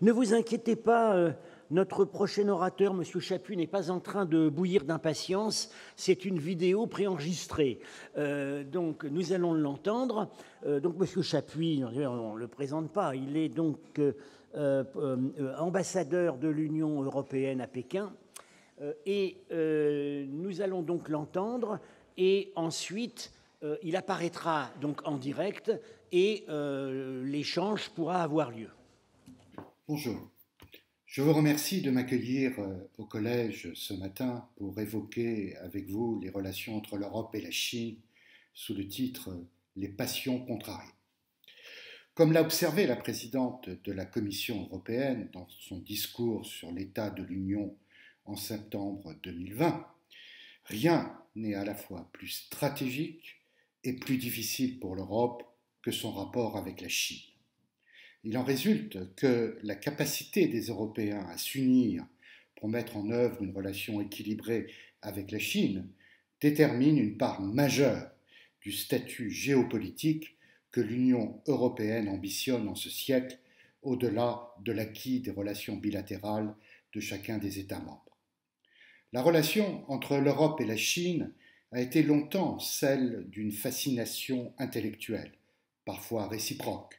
Ne vous inquiétez pas, notre prochain orateur, M. Chaput, n'est pas en train de bouillir d'impatience. C'est une vidéo préenregistrée. Donc, nous allons l'entendre. Donc, M. Chapuis, on ne le présente pas. Il est donc ambassadeur de l'Union européenne à Pékin. Nous allons donc l'entendre. Et ensuite, il apparaîtra donc en direct et l'échange pourra avoir lieu. Bonjour. Je vous remercie de m'accueillir au collège ce matin pour évoquer avec vous les relations entre l'Europe et la Chine sous le titre « Les passions contrariées ». Comme l'a observé la présidente de la Commission européenne dans son discours sur l'état de l'Union en septembre 2020, rien n'est à la fois plus stratégique et plus difficile pour l'Europe que son rapport avec la Chine. Il en résulte que la capacité des Européens à s'unir pour mettre en œuvre une relation équilibrée avec la Chine détermine une part majeure du statut géopolitique que l'Union européenne ambitionne en ce siècle, au-delà de l'acquis des relations bilatérales de chacun des États membres. La relation entre l'Europe et la Chine a été longtemps celle d'une fascination intellectuelle, parfois réciproque,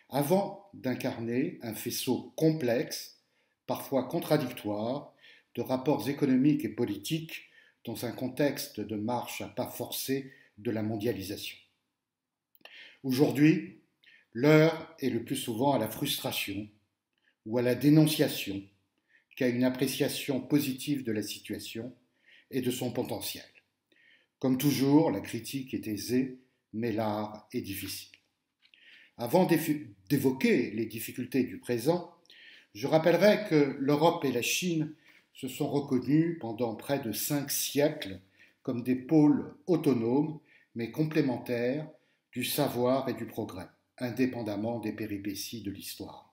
avant d'incarner un faisceau complexe, parfois contradictoire, de rapports économiques et politiques dans un contexte de marche à pas forcés de la mondialisation. Aujourd'hui, l'heure est le plus souvent à la frustration ou à la dénonciation qu'à une appréciation positive de la situation et de son potentiel. Comme toujours, la critique est aisée, mais l'art est difficile. Avant d'évoquer les difficultés du présent, je rappellerai que l'Europe et la Chine se sont reconnues pendant près de 5 siècles comme des pôles autonomes mais complémentaires du savoir et du progrès, indépendamment des péripéties de l'histoire.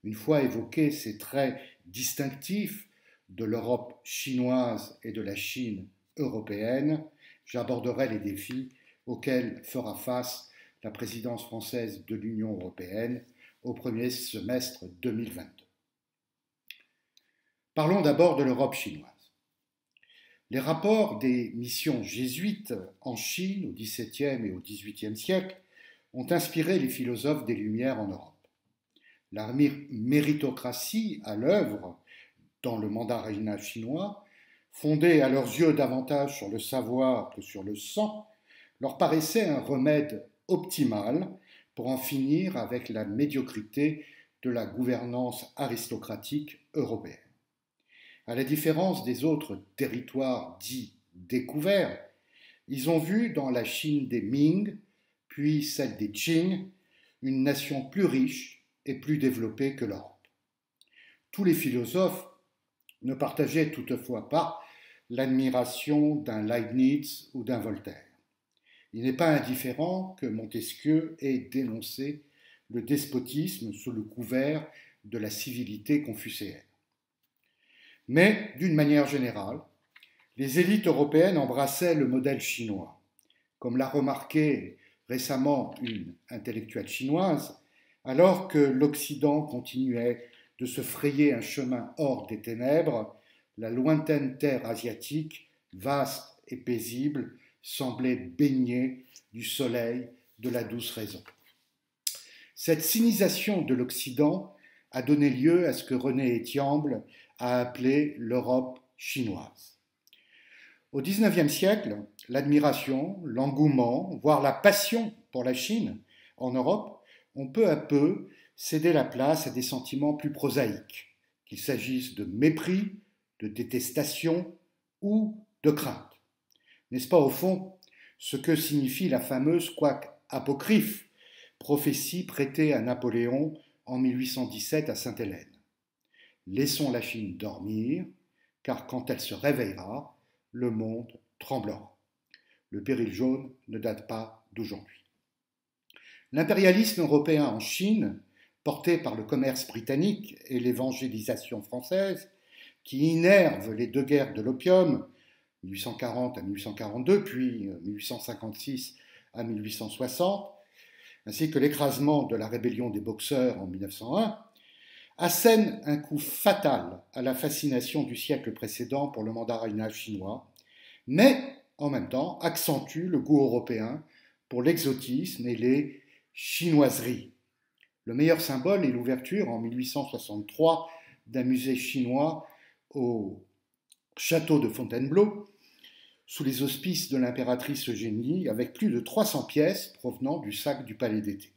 Une fois évoqués ces traits distinctifs de l'Europe chinoise et de la Chine européenne, j'aborderai les défis auxquels fera face la présidence française de l'Union européenne au premier semestre 2022. Parlons d'abord de l'Europe chinoise. Les rapports des missions jésuites en Chine au XVIIe et au XVIIIe siècle ont inspiré les philosophes des Lumières en Europe. La méritocratie à l'œuvre dans le mandarinat chinois, fondée à leurs yeux davantage sur le savoir que sur le sang, leur paraissait un remède optimale pour en finir avec la médiocrité de la gouvernance aristocratique européenne. À la différence des autres territoires dits découverts, ils ont vu dans la Chine des Ming, puis celle des Qing, une nation plus riche et plus développée que l'Europe. Tous les philosophes ne partageaient toutefois pas l'admiration d'un Leibniz ou d'un Voltaire. Il n'est pas indifférent que Montesquieu ait dénoncé le despotisme sous le couvert de la civilité confucéenne. Mais, d'une manière générale, les élites européennes embrassaient le modèle chinois. Comme l'a remarqué récemment une intellectuelle chinoise, alors que l'Occident continuait de se frayer un chemin hors des ténèbres, la lointaine terre asiatique, vaste et paisible, semblait baignée du soleil de la douce raison. Cette sinisation de l'Occident a donné lieu à ce que René Etiamble a appelé l'Europe chinoise. Au XIXe siècle, l'admiration, l'engouement, voire la passion pour la Chine en Europe ont peu à peu cédé la place à des sentiments plus prosaïques, qu'il s'agisse de mépris, de détestation ou de crainte. N'est-ce pas au fond ce que signifie la fameuse, quoique apocryphe, prophétie prêtée à Napoléon en 1817 à Sainte-Hélène? Laissons la Chine dormir, car quand elle se réveillera, le monde tremblera. Le péril jaune ne date pas d'aujourd'hui. L'impérialisme européen en Chine, porté par le commerce britannique et l'évangélisation française, qui innerve les deux guerres de l'opium, 1840 à 1842, puis 1856 à 1860, ainsi que l'écrasement de la rébellion des Boxers en 1901, assène un coup fatal à la fascination du siècle précédent pour le mandarinat chinois, mais en même temps accentue le goût européen pour l'exotisme et les chinoiseries. Le meilleur symbole est l'ouverture en 1863 d'un musée chinois au château de Fontainebleau, sous les auspices de l'impératrice Eugénie, avec plus de 300 pièces provenant du sac du Palais d'été.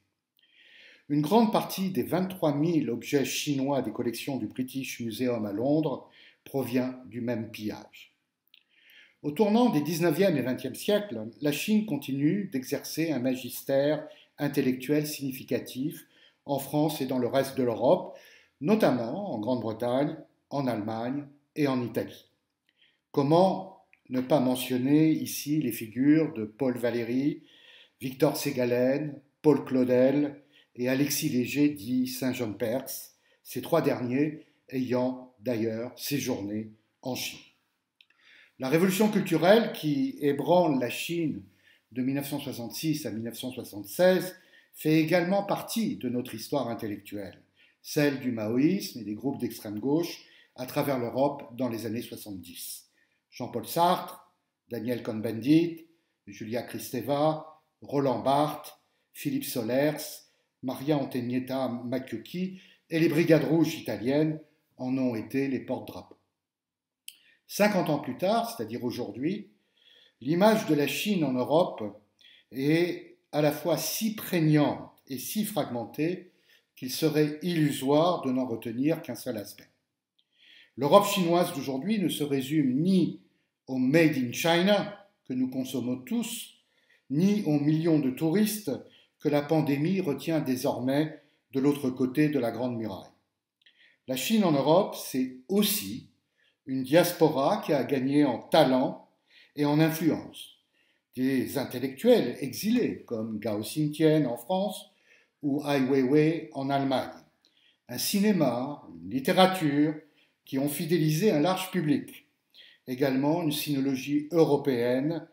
Une grande partie des 23 000 objets chinois des collections du British Museum à Londres provient du même pillage. Au tournant des 19e et 20e siècles, la Chine continue d'exercer un magistère intellectuel significatif en France et dans le reste de l'Europe, notamment en Grande-Bretagne, en Allemagne et en Italie. Comment ne pas mentionner ici les figures de Paul Valéry, Victor Ségalen, Paul Claudel et Alexis Léger dit Saint-Jean-Perse, ces trois derniers ayant d'ailleurs séjourné en Chine. La révolution culturelle qui ébranle la Chine de 1966 à 1976 fait également partie de notre histoire intellectuelle, celle du maoïsme et des groupes d'extrême gauche à travers l'Europe dans les années 70. Jean-Paul Sartre, Daniel Cohn-Bendit, Julia Kristeva, Roland Barthes, Philippe Solers, Maria Antonietta Matteucci et les Brigades rouges italiennes en ont été les porte-drapeaux. 50 ans plus tard, c'est-à-dire aujourd'hui, l'image de la Chine en Europe est à la fois si prégnante et si fragmentée qu'il serait illusoire de n'en retenir qu'un seul aspect. L'Europe chinoise d'aujourd'hui ne se résume ni au Made in China que nous consommons tous, ni aux millions de touristes que la pandémie retient désormais de l'autre côté de la Grande Muraille. La Chine en Europe, c'est aussi une diaspora qui a gagné en talent et en influence. Des intellectuels exilés comme Gao Xingtian en France ou Ai Weiwei en Allemagne. Un cinéma, une littérature qui ont fidélisé un large public. Également une sinologie européenne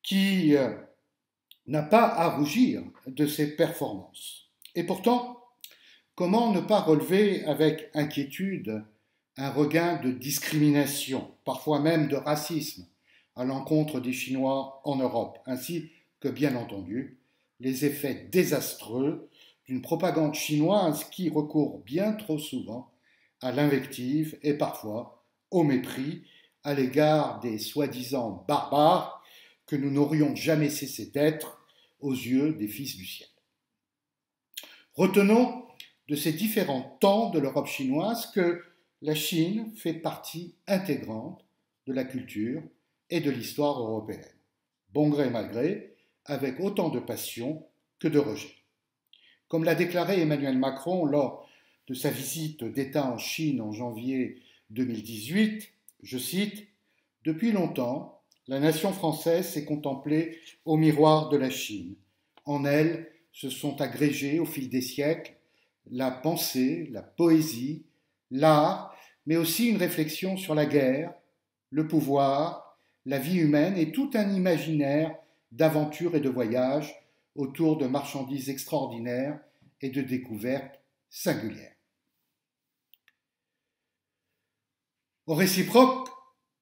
qui n'a pas à rougir de ses performances. Et pourtant, comment ne pas relever avec inquiétude un regain de discrimination, parfois même de racisme, à l'encontre des Chinois en Europe, ainsi que, bien entendu, les effets désastreux d'une propagande chinoise qui recourt bien trop souvent à l'invective et parfois au mépris à l'égard des soi-disant barbares que nous n'aurions jamais cessé d'être aux yeux des fils du ciel. Retenons de ces différents temps de l'Europe chinoise que la Chine fait partie intégrante de la culture et de l'histoire européenne, bon gré mal gré, avec autant de passion que de rejet. Comme l'a déclaré Emmanuel Macron lors de sa visite d'État en Chine en janvier 2018, je cite, « Depuis longtemps, la nation française s'est contemplée au miroir de la Chine. En elle se sont agrégés au fil des siècles la pensée, la poésie, l'art, mais aussi une réflexion sur la guerre, le pouvoir, la vie humaine et tout un imaginaire d'aventure et de voyage autour de marchandises extraordinaires et de découvertes singulières. » Au réciproque,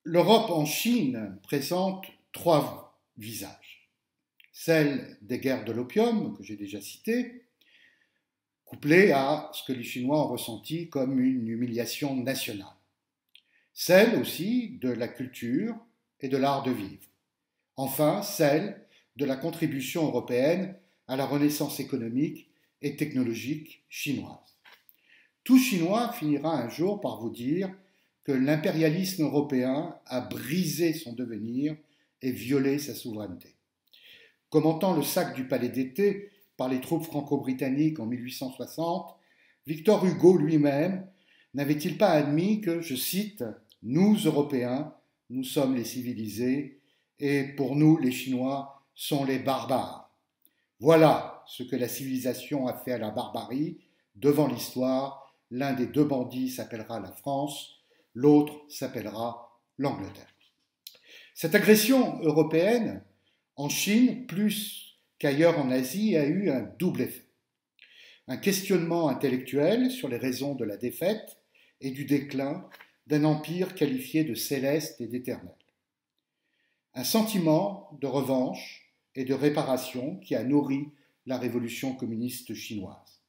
l'Europe en Chine présente trois visages. Celle des guerres de l'opium, que j'ai déjà citées, couplée à ce que les Chinois ont ressenti comme une humiliation nationale. Celle aussi de la culture et de l'art de vivre. Enfin, celle de la contribution européenne à la renaissance économique et technologique chinoise. Tout Chinois finira un jour par vous dire que l'impérialisme européen a brisé son devenir et violé sa souveraineté. Commentant le sac du Palais d'été par les troupes franco-britanniques en 1860, Victor Hugo lui-même n'avait-il pas admis que, je cite, « Nous, Européens, nous sommes les civilisés et pour nous, les Chinois sont les barbares. Voilà ce que la civilisation a fait à la barbarie. Devant l'histoire, l'un des deux bandits s'appellera la France, l'autre s'appellera l'Angleterre. » Cette agression européenne, en Chine, plus qu'ailleurs en Asie, a eu un double effet. un questionnement intellectuel sur les raisons de la défaite et du déclin d'un empire qualifié de céleste et d'éternel. Un sentiment de revanche et de réparation qui a nourri la révolution communiste chinoise.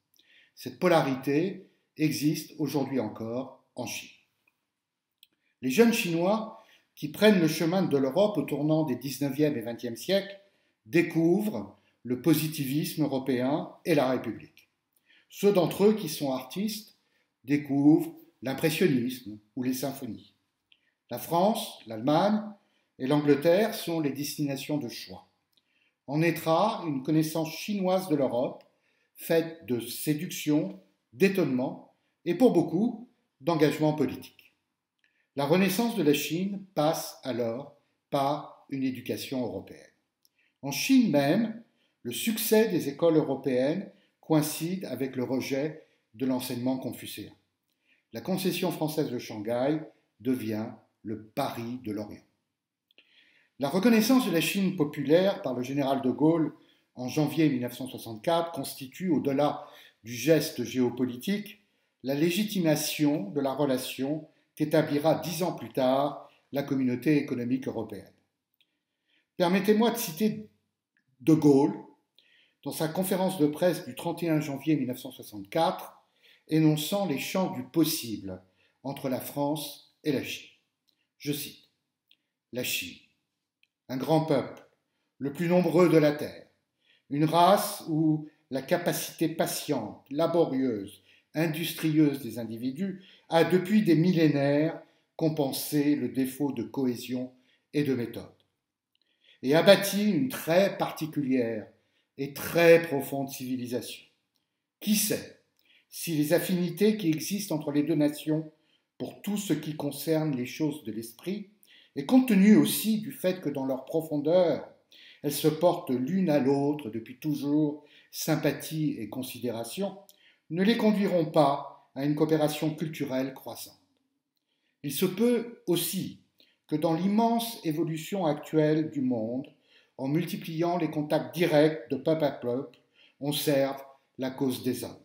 Cette polarité existe aujourd'hui encore en Chine. Les jeunes Chinois qui prennent le chemin de l'Europe au tournant des 19e et 20e siècles découvrent le positivisme européen et la République. Ceux d'entre eux qui sont artistes découvrent l'impressionnisme ou les symphonies. La France, l'Allemagne et l'Angleterre sont les destinations de choix. En naîtra une connaissance chinoise de l'Europe, faite de séduction, d'étonnement et pour beaucoup d'engagement politique. La renaissance de la Chine passe alors par une éducation européenne. En Chine même, le succès des écoles européennes coïncide avec le rejet de l'enseignement confucéen. La concession française de Shanghai devient le Paris de l'Orient. La reconnaissance de la Chine populaire par le général de Gaulle en janvier 1964 constitue, au-delà du geste géopolitique, la légitimation de la relation qu'établira 10 ans plus tard la communauté économique européenne. Permettez-moi de citer de Gaulle dans sa conférence de presse du 31 janvier 1964, énonçant les champs du possible entre la France et la Chine. Je cite : « La Chine, un grand peuple, le plus nombreux de la Terre, une race où la capacité patiente, laborieuse, industrieuse des individus a depuis des millénaires compensé le défaut de cohésion et de méthode, et a bâti une très particulière et très profonde civilisation. Qui sait si les affinités qui existent entre les deux nations pour tout ce qui concerne les choses de l'esprit, et compte tenu aussi du fait que dans leur profondeur, elles se portent l'une à l'autre depuis toujours sympathie et considération, ne les conduiront pas à une coopération culturelle croissante. Il se peut aussi que dans l'immense évolution actuelle du monde, en multipliant les contacts directs de peuple à peuple, on serve la cause des hommes,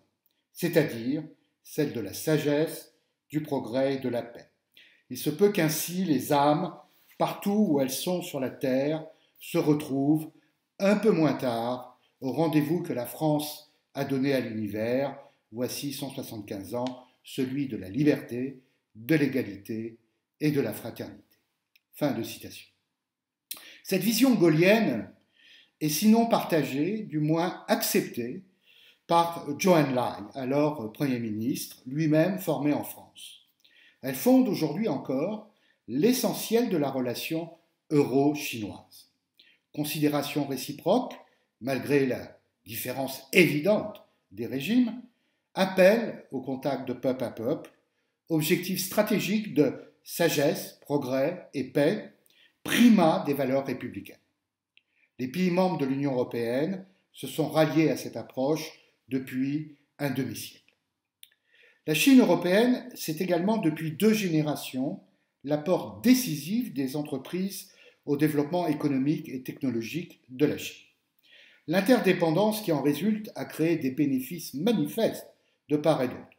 c'est-à-dire celle de la sagesse, du progrès et de la paix. Il se peut qu'ainsi les âmes, partout où elles sont sur la terre, se retrouvent, un peu moins tard, au rendez-vous que la France a donné à l'univers, voici 175 ans, celui de la liberté, de l'égalité et de la fraternité. » Fin de citation. Cette vision gaullienne est sinon partagée, du moins acceptée, par Zhou Enlai, alors Premier ministre, lui-même formé en France. Elle fonde aujourd'hui encore l'essentiel de la relation euro-chinoise. Considération réciproque, malgré la différence évidente des régimes, appel au contact de peuple à peuple, objectif stratégique de sagesse, progrès et paix, primat des valeurs républicaines. Les pays membres de l'Union européenne se sont ralliés à cette approche depuis un demi-siècle. La Chine européenne, c'est également depuis 2 générations l'apport décisif des entreprises au développement économique et technologique de la Chine. L'interdépendance qui en résulte a créé des bénéfices manifestes de part et d'autre.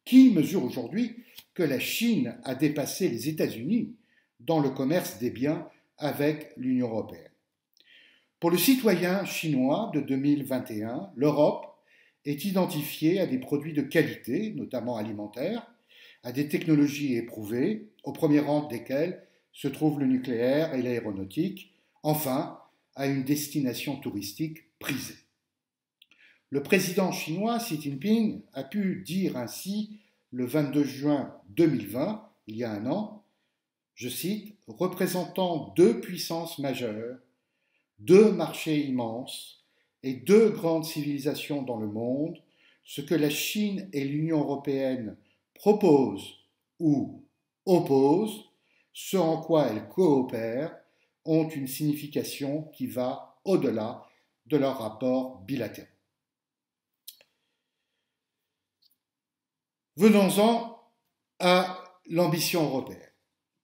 Qui mesure aujourd'hui que la Chine a dépassé les États-Unis dans le commerce des biens avec l'Union européenne? Pour le citoyen chinois de 2021, l'Europe est identifiée à des produits de qualité, notamment alimentaires, à des technologies éprouvées, au premier rang desquelles se trouvent le nucléaire et l'aéronautique, enfin à une destination touristique prisée. Le président chinois Xi Jinping a pu dire ainsi le 22 juin 2020, il y a un an, je cite, « représentant 2 puissances majeures, 2 marchés immenses et 2 grandes civilisations dans le monde, ce que la Chine et l'Union européenne proposent ou opposent, ce en quoi elles coopèrent, ont une signification qui va au-delà de leurs rapports bilatéraux. » Venons-en à l'ambition européenne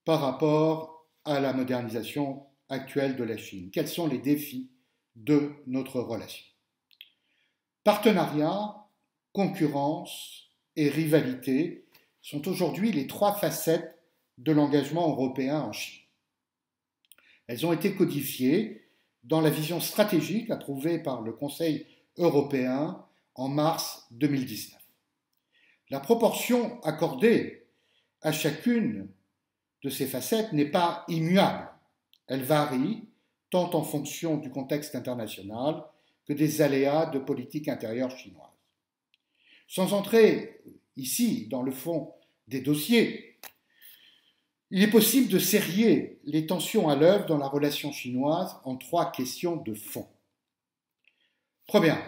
par rapport à la modernisation actuelle de la Chine. Quels sont les défis de notre relation? Partenariat concurrence et rivalité sont aujourd'hui les trois facettes de l'engagement européen en Chine. Elles ont été codifiées dans la vision stratégique approuvée par le Conseil européen en mars 2019. La proportion accordée à chacune de ces facettes n'est pas immuable. Elle varie tant en fonction du contexte international que des aléas de politique intérieure chinoise. Sans entrer ici dans le fond des dossiers, il est possible de serrer les tensions à l'œuvre dans la relation chinoise en trois questions de fond. Premièrement,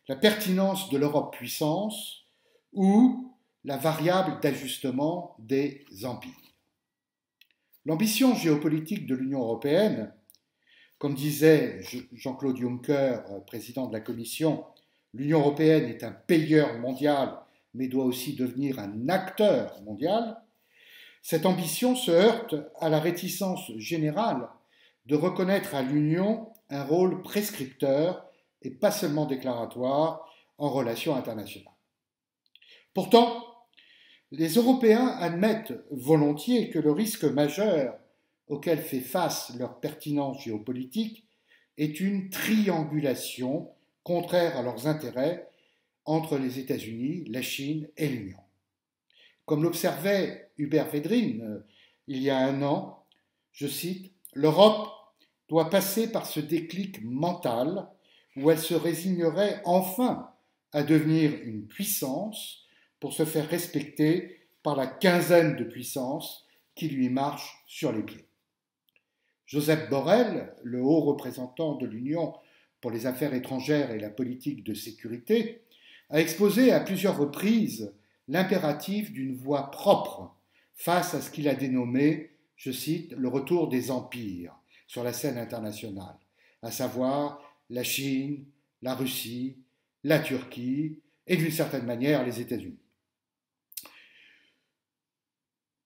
la pertinence de l'Europe puissance ou la variable d'ajustement des empires. L'ambition géopolitique de l'Union européenne, comme disait Jean-Claude Juncker, président de la Commission, l'Union européenne est un payeur mondial, mais doit aussi devenir un acteur mondial. Cette ambition se heurte à la réticence générale de reconnaître à l'Union un rôle prescripteur et pas seulement déclaratoire en relations internationales. Pourtant, les Européens admettent volontiers que le risque majeur auquel fait face leur pertinence géopolitique est une triangulation contraire à leurs intérêts entre les États-Unis, la Chine et l'Union. Comme l'observait Hubert Védrine il y a un an, je cite, « L'Europe doit passer par ce déclic mental où elle se résignerait enfin à devenir une puissance pour se faire respecter par la quinzaine de puissances qui lui marchent sur les pieds. » Joseph Borrell, le haut représentant de l'Union pour les affaires étrangères et la politique de sécurité, a exposé à plusieurs reprises l'impératif d'une voix propre face à ce qu'il a dénommé, je cite, le retour des empires sur la scène internationale, à savoir la Chine, la Russie, la Turquie et d'une certaine manière les États-Unis.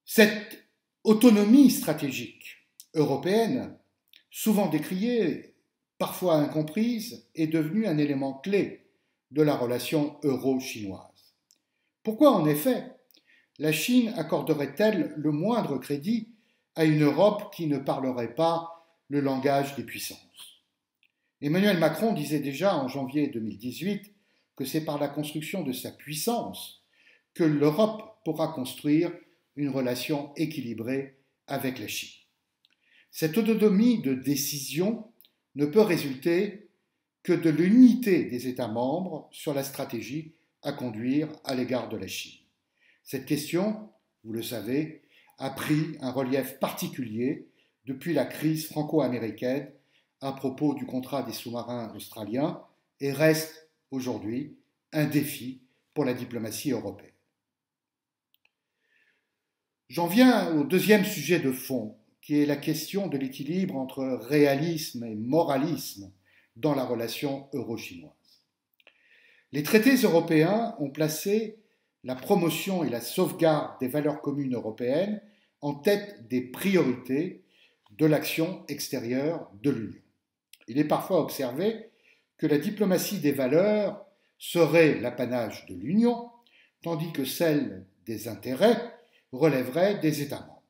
Cette autonomie stratégique européenne, souvent décriée, parfois incomprise, est devenue un élément clé de la relation euro-chinoise. Pourquoi, en effet, la Chine accorderait-elle le moindre crédit à une Europe qui ne parlerait pas le langage des puissances? Emmanuel Macron disait déjà en janvier 2018 que c'est par la construction de sa puissance que l'Europe pourra construire une relation équilibrée avec la Chine. Cette autonomie de décision ne peut résulter que de l'unité des États membres sur la stratégie à conduire à l'égard de la Chine. Cette question, vous le savez, a pris un relief particulier depuis la crise franco-américaine à propos du contrat des sous-marins australiens et reste aujourd'hui un défi pour la diplomatie européenne. J'en viens au deuxième sujet de fond, qui est la question de l'équilibre entre réalisme et moralisme dans la relation euro-chinoise. Les traités européens ont placé la promotion et la sauvegarde des valeurs communes européennes en tête des priorités de l'action extérieure de l'Union. Il est parfois observé que la diplomatie des valeurs serait l'apanage de l'Union, tandis que celle des intérêts relèverait des États membres.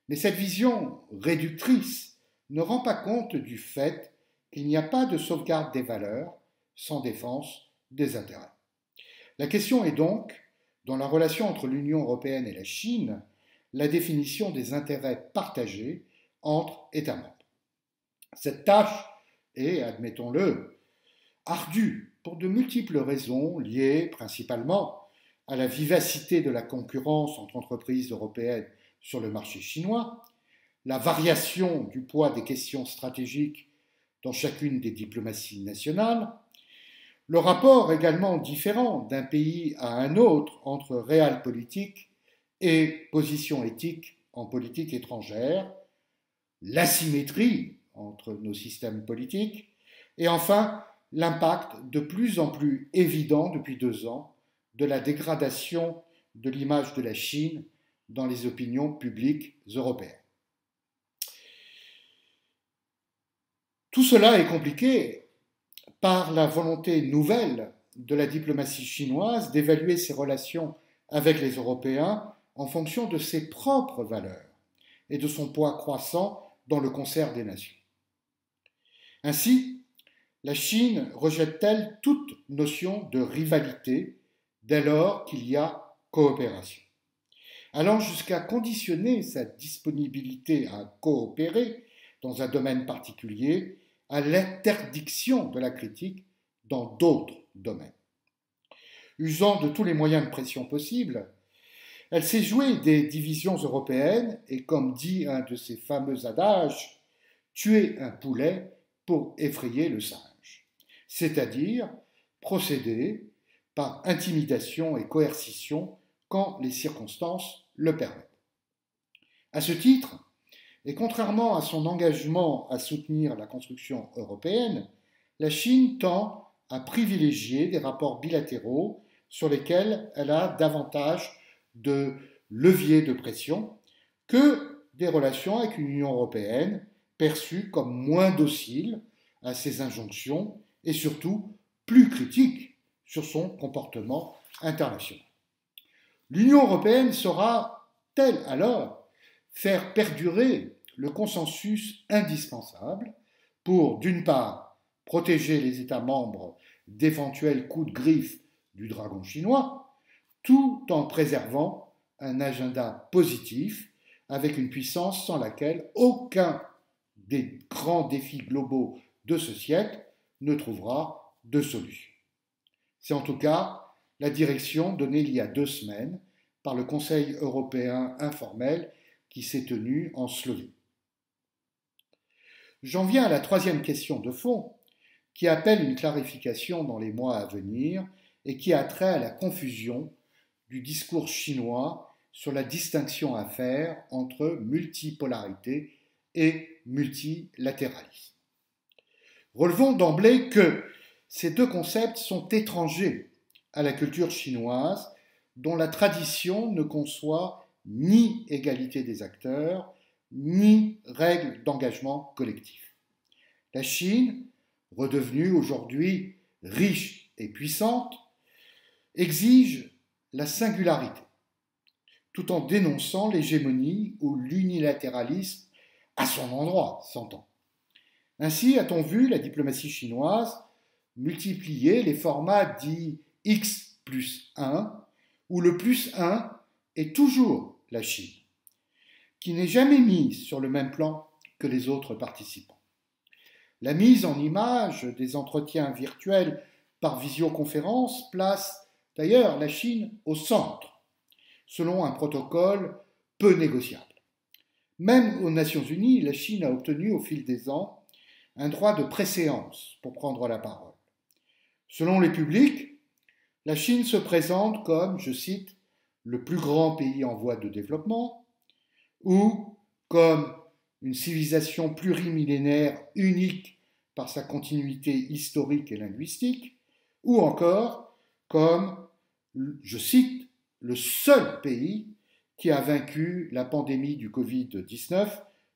Mais cette vision réductrice ne rend pas compte du fait qu'il n'y a pas de sauvegarde des valeurs sans défense des intérêts. La question est donc, dans la relation entre l'Union européenne et la Chine, la définition des intérêts partagés entre États membres. Cette tâche est, admettons-le, ardue pour de multiples raisons liées principalement à la vivacité de la concurrence entre entreprises européennes sur le marché chinois, la variation du poids des questions stratégiques dans chacune des diplomaties nationales, le rapport également différent d'un pays à un autre entre realpolitik et position éthique en politique étrangère, l'asymétrie entre nos systèmes politiques, et enfin l'impact de plus en plus évident depuis 2 ans de la dégradation de l'image de la Chine dans les opinions publiques européennes. Tout cela est compliqué par la volonté nouvelle de la diplomatie chinoise d'évaluer ses relations avec les Européens en fonction de ses propres valeurs et de son poids croissant dans le concert des nations. Ainsi, la Chine rejette-t-elle toute notion de rivalité dès lors qu'il y a coopération, allant jusqu'à conditionner sa disponibilité à coopérer dans un domaine particulier à l'interdiction de la critique dans d'autres domaines. Usant de tous les moyens de pression possibles, elle s'est jouée des divisions européennes et, comme dit un de ses fameux adages, tuer un poulet pour effrayer le singe, c'est-à-dire procéder par intimidation et coercition quand les circonstances le permettent. À ce titre, et contrairement à son engagement à soutenir la construction européenne, la Chine tend à privilégier des rapports bilatéraux sur lesquels elle a davantage de leviers de pression que des relations avec une Union européenne perçue comme moins docile à ses injonctions et surtout plus critique sur son comportement international. L'Union européenne saura-t-elle alors faire perdurer le consensus indispensable pour, d'une part, protéger les États membres d'éventuels coups de griffe du dragon chinois, tout en préservant un agenda positif avec une puissance sans laquelle aucun des grands défis globaux de ce siècle ne trouvera de solution. C'est en tout cas la direction donnée il y a 2 semaines par le Conseil européen informel qui s'est tenu en Slovénie. J'en viens à la 3e question de fond, qui appelle une clarification dans les mois à venir et qui a trait à la confusion du discours chinois sur la distinction à faire entre multipolarité et multilatéralisme. Relevons d'emblée que ces 2 concepts sont étrangers à la culture chinoise, dont la tradition ne conçoit ni égalité des acteurs, ni règles d'engagement collectif. La Chine, redevenue aujourd'hui riche et puissante, exige la singularité, tout en dénonçant l'hégémonie ou l'unilatéralisme à son endroit, s'entend. Ainsi a-t-on vu la diplomatie chinoise multiplier les formats dits X+1, où le +1 est toujours la Chine, qui n'est jamais mise sur le même plan que les autres participants. La mise en image des entretiens virtuels par visioconférence place d'ailleurs la Chine au centre, selon un protocole peu négociable. Même aux Nations Unies, la Chine a obtenu au fil des ans un droit de préséance pour prendre la parole. Selon les publics, la Chine se présente comme, je cite, le plus grand pays en voie de développement, ou comme une civilisation plurimillénaire unique par sa continuité historique et linguistique, ou encore comme, je cite, le seul pays qui a vaincu la pandémie du Covid-19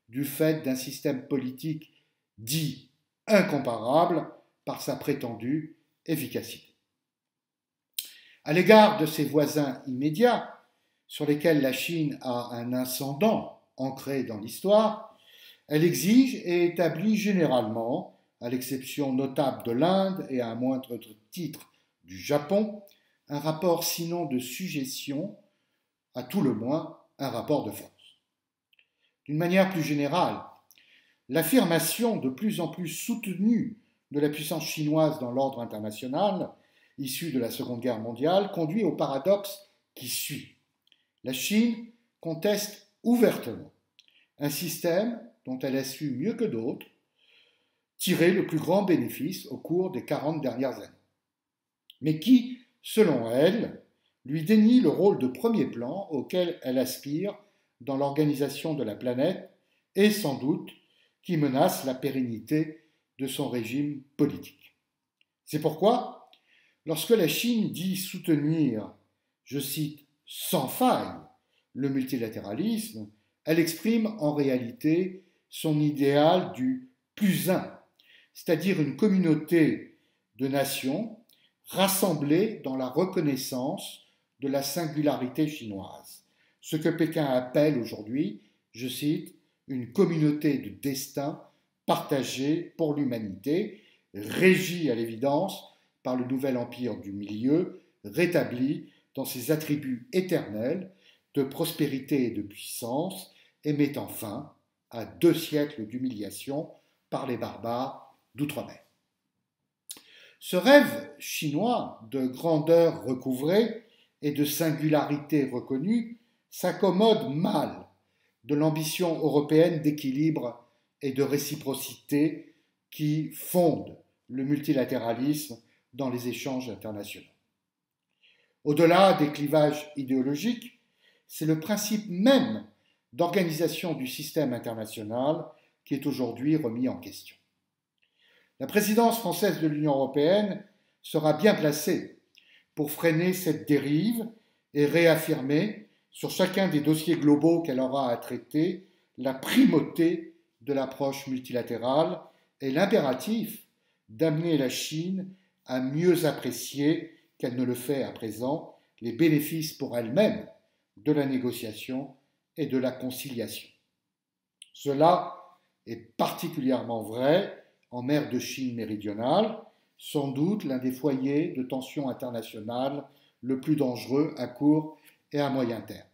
du fait d'un système politique dit incomparable par sa prétendue efficacité. À l'égard de ses voisins immédiats, sur lesquels la Chine a un ascendant ancré dans l'histoire, elle exige et établit généralement, à l'exception notable de l'Inde et à un moindre titre du Japon, un rapport sinon de sujétion, à tout le moins un rapport de force. D'une manière plus générale, l'affirmation de plus en plus soutenue de la puissance chinoise dans l'ordre international, issue de la Seconde Guerre mondiale, conduit au paradoxe qui suit. La Chine conteste ouvertement un système dont elle a su mieux que d'autres tirer le plus grand bénéfice au cours des 40 dernières années, mais qui, selon elle, lui dénie le rôle de premier plan auquel elle aspire dans l'organisation de la planète et sans doute qui menace la pérennité de son régime politique. C'est pourquoi, lorsque la Chine dit soutenir, je cite, sans faille, le multilatéralisme, elle exprime en réalité son idéal du plus un, c'est-à-dire une communauté de nations rassemblés dans la reconnaissance de la singularité chinoise, ce que Pékin appelle aujourd'hui, je cite, une communauté de destin partagée pour l'humanité, régie à l'évidence par le nouvel empire du milieu, rétabli dans ses attributs éternels de prospérité et de puissance, et mettant fin à 2 siècles d'humiliation par les barbares d'outre-mer. Ce rêve chinois de grandeur recouvrée et de singularité reconnue s'accommode mal de l'ambition européenne d'équilibre et de réciprocité qui fonde le multilatéralisme dans les échanges internationaux. Au-delà des clivages idéologiques, c'est le principe même d'organisation du système international qui est aujourd'hui remis en question. La présidence française de l'Union européenne sera bien placée pour freiner cette dérive et réaffirmer, sur chacun des dossiers globaux qu'elle aura à traiter, la primauté de l'approche multilatérale et l'impératif d'amener la Chine à mieux apprécier qu'elle ne le fait à présent les bénéfices pour elle-même de la négociation et de la conciliation. Cela est particulièrement vrai en mer de Chine méridionale, sans doute l'un des foyers de tensions internationales le plus dangereux à court et à moyen terme.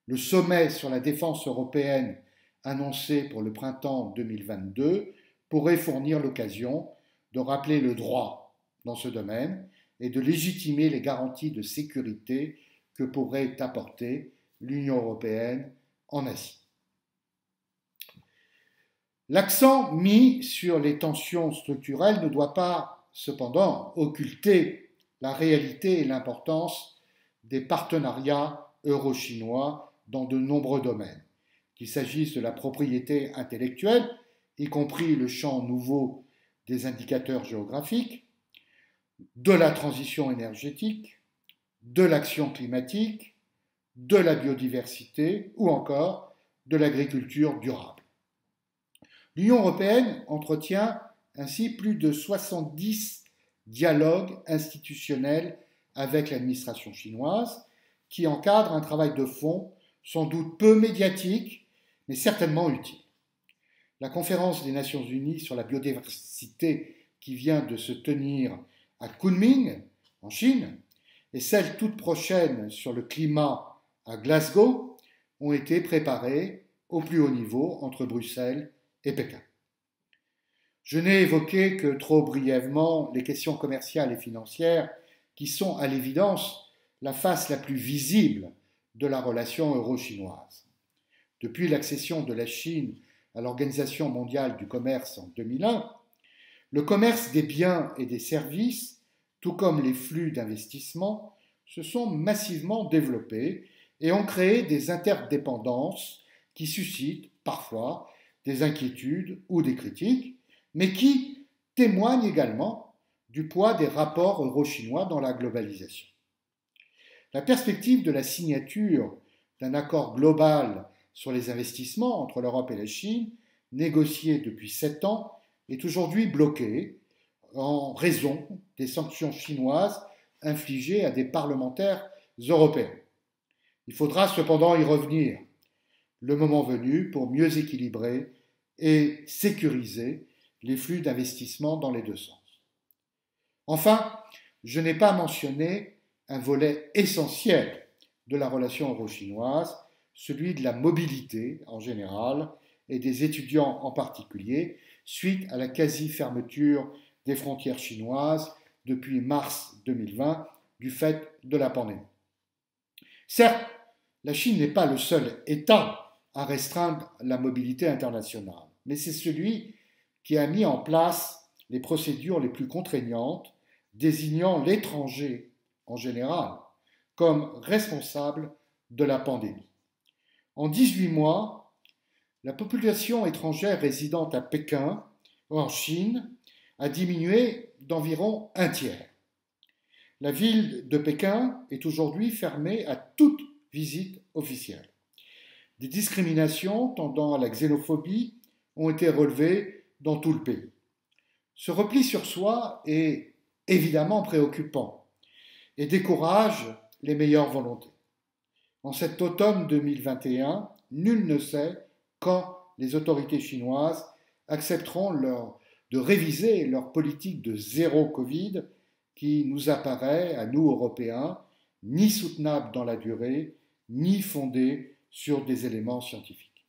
Le sommet sur la défense européenne annoncé pour le printemps 2022 pourrait fournir l'occasion de rappeler le droit dans ce domaine et de légitimer les garanties de sécurité que pourrait apporter l'Union européenne en Asie. L'accent mis sur les tensions structurelles ne doit pas, cependant, occulter la réalité et l'importance des partenariats euro-chinois dans de nombreux domaines, qu'il s'agisse de la propriété intellectuelle, y compris le champ nouveau des indicateurs géographiques, de la transition énergétique, de l'action climatique, de la biodiversité ou encore de l'agriculture durable. L'Union européenne entretient ainsi plus de 70 dialogues institutionnels avec l'administration chinoise qui encadrent un travail de fond sans doute peu médiatique, mais certainement utile. La conférence des Nations Unies sur la biodiversité qui vient de se tenir à Kunming, en Chine, et celle toute prochaine sur le climat à Glasgow ont été préparées au plus haut niveau entre Bruxelles et Pékin. Je n'ai évoqué que trop brièvement les questions commerciales et financières qui sont à l'évidence la face la plus visible de la relation euro-chinoise. Depuis l'accession de la Chine à l'Organisation mondiale du commerce en 2001, le commerce des biens et des services, tout comme les flux d'investissement, se sont massivement développés et ont créé des interdépendances qui suscitent parfois des inquiétudes ou des critiques, mais qui témoignent également du poids des rapports euro-chinois dans la globalisation. La perspective de la signature d'un accord global sur les investissements entre l'Europe et la Chine, négocié depuis 7 ans, est aujourd'hui bloquée en raison des sanctions chinoises infligées à des parlementaires européens. Il faudra cependant y revenir, le moment venu, pour mieux équilibrer et sécuriser les flux d'investissement dans les deux sens. Enfin, je n'ai pas mentionné un volet essentiel de la relation euro-chinoise, celui de la mobilité en général et des étudiants en particulier, suite à la quasi-fermeture des frontières chinoises depuis mars 2020 du fait de la pandémie. Certes, la Chine n'est pas le seul État à restreindre la mobilité internationale, mais c'est celui qui a mis en place les procédures les plus contraignantes, désignant l'étranger en général comme responsable de la pandémie. En 18 mois, la population étrangère résidant à Pékin, en Chine, a diminué d'environ 1/3. La ville de Pékin est aujourd'hui fermée à toute visite officielle. Des discriminations tendant à la xénophobie ont été relevées dans tout le pays. Ce repli sur soi est évidemment préoccupant et décourage les meilleures volontés. En cet automne 2021, nul ne sait quand les autorités chinoises accepteront de réviser leur politique de zéro Covid qui nous apparaît, à nous Européens, ni soutenable dans la durée, ni fondée sur des éléments scientifiques.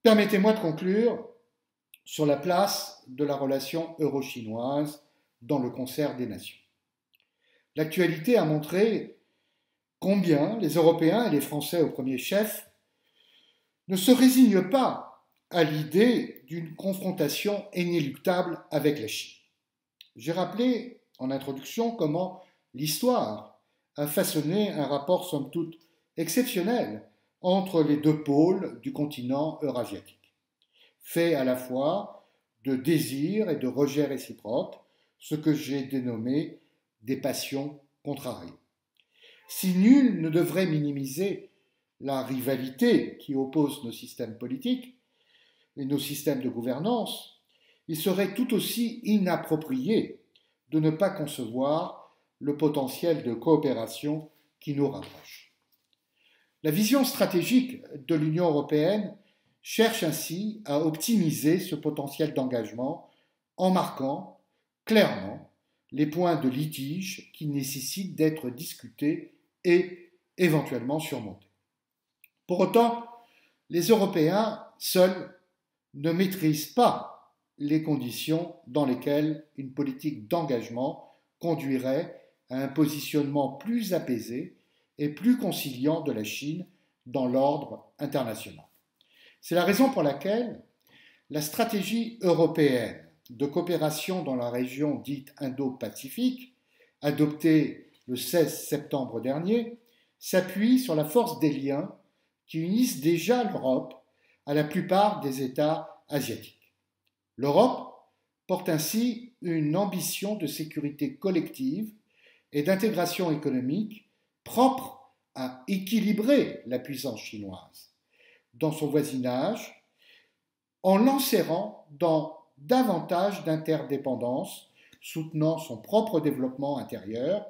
Permettez-moi de conclure sur la place de la relation euro-chinoise dans le concert des nations. L'actualité a montré combien les Européens et les Français au premier chef ne se résignent pas à l'idée d'une confrontation inéluctable avec la Chine. J'ai rappelé en introduction comment l'histoire a façonné un rapport somme toute exceptionnel entre les deux pôles du continent eurasiatique, fait à la fois de désir et de rejet réciproques, ce que j'ai dénommé des passions contrariées. Si nul ne devrait minimiser la rivalité qui oppose nos systèmes politiques et nos systèmes de gouvernance, il serait tout aussi inapproprié de ne pas concevoir le potentiel de coopération qui nous rapproche. La vision stratégique de l'Union européenne cherche ainsi à optimiser ce potentiel d'engagement en marquant clairement les points de litige qui nécessitent d'être discutés et éventuellement surmontés. Pour autant, les Européens seuls ne maîtrisent pas les conditions dans lesquelles une politique d'engagement conduirait à un positionnement plus apaisé et plus conciliant de la Chine dans l'ordre international. C'est la raison pour laquelle la stratégie européenne de coopération dans la région dite Indo-Pacifique, adoptée le 16 septembre dernier, s'appuie sur la force des liens qui unissent déjà l'Europe à la plupart des États asiatiques. L'Europe porte ainsi une ambition de sécurité collective et d'intégration économique propre à équilibrer la puissance chinoise dans son voisinage en l'enserrant dans davantage d'interdépendance, soutenant son propre développement intérieur,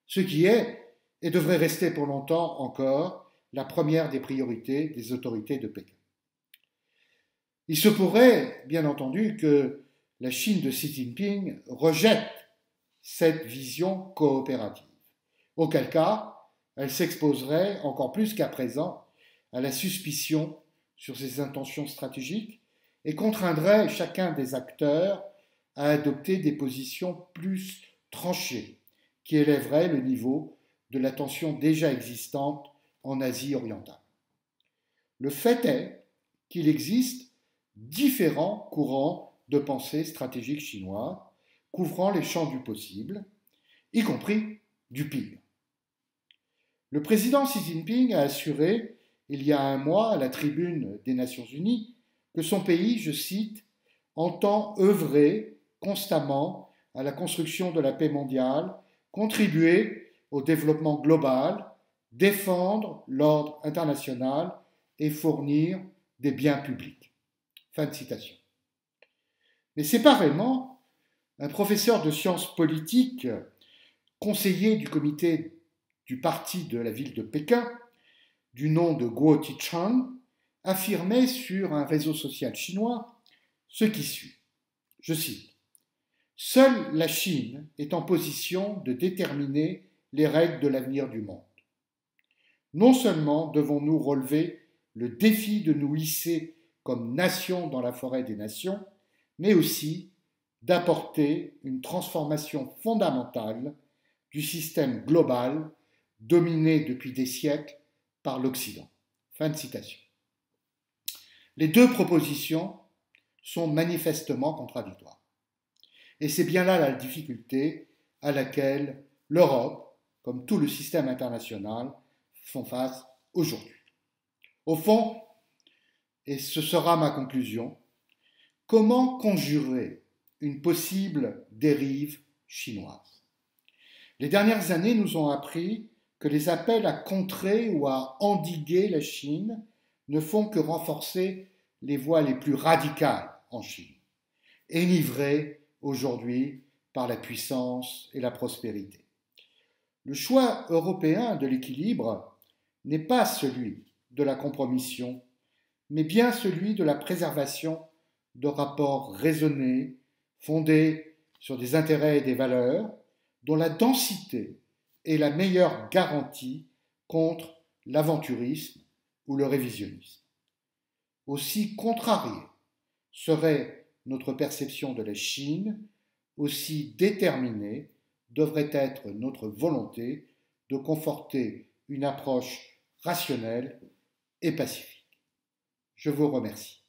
ce qui est et devrait rester pour longtemps encore la première des priorités des autorités de Pékin. Il se pourrait, bien entendu, que la Chine de Xi Jinping rejette cette vision coopérative, auquel cas elle s'exposerait encore plus qu'à présent à la suspicion sur ses intentions stratégiques et contraindrait chacun des acteurs à adopter des positions plus tranchées, qui élèveraient le niveau de la tension déjà existante en Asie orientale. Le fait est qu'il existe différents courants de pensée stratégique chinois, couvrant les champs du possible, y compris du pire. Le président Xi Jinping a assuré, il y a un mois, à la tribune des Nations Unies, que son pays, je cite, entend œuvrer constamment à la construction de la paix mondiale, contribuer au développement global, défendre l'ordre international et fournir des biens publics. Fin de citation. Mais séparément, un professeur de sciences politiques, conseiller du comité du parti de la ville de Pékin, du nom de Guo Tichang, affirmait sur un réseau social chinois ce qui suit. Je cite, « Seule la Chine est en position de déterminer les règles de l'avenir du monde. Non seulement devons-nous relever le défi de nous hisser comme nation dans la forêt des nations, mais aussi d'apporter une transformation fondamentale du système global dominé depuis des siècles par l'Occident. » Fin de citation. Les deux propositions sont manifestement contradictoires. Et c'est bien là la difficulté à laquelle l'Europe, comme tout le système international, font face aujourd'hui. Au fond, et ce sera ma conclusion, comment conjurer une possible dérive chinoise? Les dernières années nous ont appris que les appels à contrer ou à endiguer la Chine ne font que renforcer les voix les plus radicales en Chine, enivrées aujourd'hui par la puissance et la prospérité. Le choix européen de l'équilibre n'est pas celui de la compromission, mais bien celui de la préservation de rapports raisonnés, fondés sur des intérêts et des valeurs, dont la densité est la meilleure garantie contre l'aventurisme ou le révisionnisme. Aussi contrariée serait notre perception de la Chine, aussi déterminée devrait être notre volonté de conforter une approche rationnelle et pacifique. Je vous remercie.